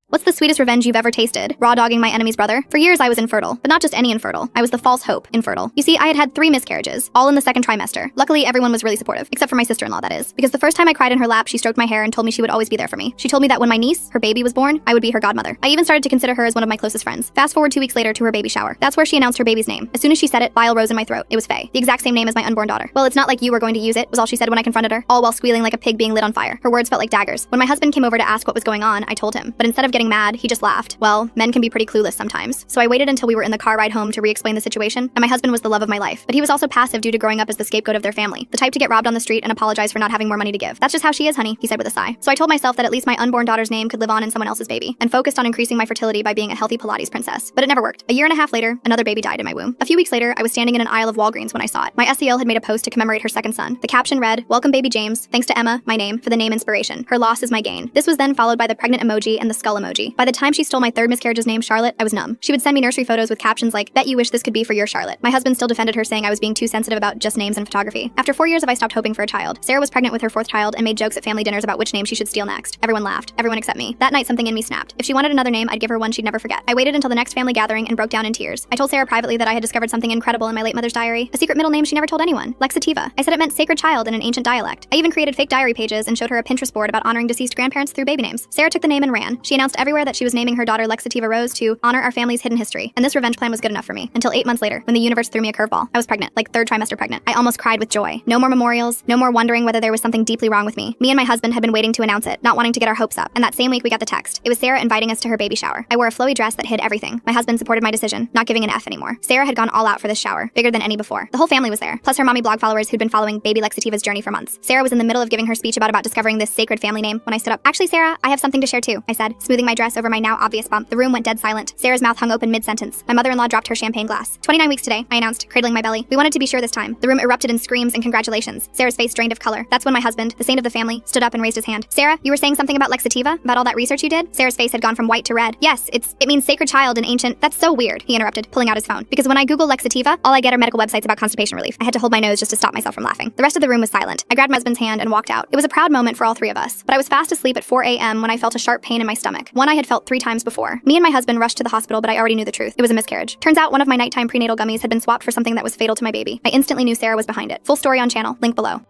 What's the sweetest revenge you've ever tasted? Raw dogging my enemy's brother? For years I was infertile, but not just any infertile. I was the false hope infertile. You see, I had had 3 miscarriages, all in the second trimester. Luckily, everyone was really supportive, except for my sister-in-law, that is. Because the first time I cried in her lap, she stroked my hair and told me she would always be there for me. She told me that when my niece, her baby, was born, I would be her godmother. I even started to consider her as one of my closest friends. Fast forward 2 weeks later to her baby shower. That's where she announced her baby's name. As soon as she said it, bile rose in my throat. It was Faye, the exact same name as my unborn daughter. Well, it's not like you were going to use it, was all she said when I confronted her, all while squealing like a pig being lit on fire. Her words felt like daggers. When my husband came over to ask what was going on, I told him. But instead of getting mad, he just laughed. Well, men can be pretty clueless sometimes. So I waited until we were in the car ride home to re-explain the situation, and my husband was the love of my life. But he was also passive due to growing up as the scapegoat of their family, the type to get robbed on the street and apologize for not having more money to give. That's just how she is, honey, he said with a sigh. So I told myself that at least my unborn daughter's name could live on in someone else's baby, and focused on increasing my fertility by being a healthy Pilates princess. But it never worked. A year and a half later, another baby died in my womb. A few weeks later, I was standing in an aisle of Walgreens when I saw it. My SEL had made a post to commemorate her second son. The caption read, "Welcome baby James, thanks to Emma, my name, for the name inspiration. Her loss is my gain." This was then followed by the pregnant emoji and the skull emoji. By the time she stole my third miscarriage's name, Charlotte, I was numb. She would send me nursery photos with captions like, "Bet you wish this could be for your Charlotte." My husband still defended her, saying I was being too sensitive about just names and photography. After 4 years of I stopped hoping for a child, Sarah was pregnant with her 4th child and made jokes at family dinners about which name she should steal next. Everyone laughed. Everyone except me. That night something in me snapped. If she wanted another name, I'd give her one she'd never forget. I waited until the next family gathering and broke down in tears. I told Sarah privately that I had discovered something incredible in my late mother's diary, a secret middle name she never told anyone, Lexativa. I said it meant sacred child in an ancient dialect. I even created fake diary pages and showed her a Pinterest board about honoring deceased grandparents through baby names. Sarah took the name and ran. She announced everywhere that she was naming her daughter Lexativa Rose to honor our family's hidden history. And this revenge plan was good enough for me. Until 8 months later, when the universe threw me a curveball. I was pregnant, like 3rd trimester pregnant. I almost cried with joy. No more memorials, no more wondering whether there was something deeply wrong with me. Me and my husband had been waiting to announce it, not wanting to get our hopes up. And that same week we got the text. It was Sarah inviting us to her baby shower. I wore a flowy dress that hid everything. My husband supported my decision, not giving an F anymore. Sarah had gone all out for this shower, bigger than any before. The whole family was there, plus her mommy blog followers who'd been following baby Lexativa's journey for months. Sarah was in the middle of giving her speech about discovering this sacred family name when I stood up. "Actually, Sarah, I have something to share too," I said, smoothing my dress over my now obvious bump. The room went dead silent. Sarah's mouth hung open mid-sentence. My mother-in-law dropped her champagne glass. 29 weeks today, I announced, cradling my belly. We wanted to be sure this time. The room erupted in screams and congratulations. Sarah's face drained of color. That's when my husband, the saint of the family, stood up and raised his hand. "Sarah, you were saying something about Lexativa? About all that research you did?" Sarah's face had gone from white to red. "Yes, it means sacred child in ancient—" "That's so weird," he interrupted, pulling out his phone. "Because when I Google Lexativa, all I get are medical websites about constipation relief." I had to hold my nose just to stop myself from laughing. The rest of the room was silent. I grabbed my husband's hand and walked out. It was a proud moment for all 3 of us. But I was fast asleep at 4 a.m. when I felt a sharp pain in my stomach, one I had felt 3 times before. Me and my husband rushed to the hospital, but I already knew the truth. It was a miscarriage. Turns out one of my nighttime prenatal gummies had been swapped for something that was fatal to my baby. I instantly knew Sarah was behind it. Full story on channel, link below.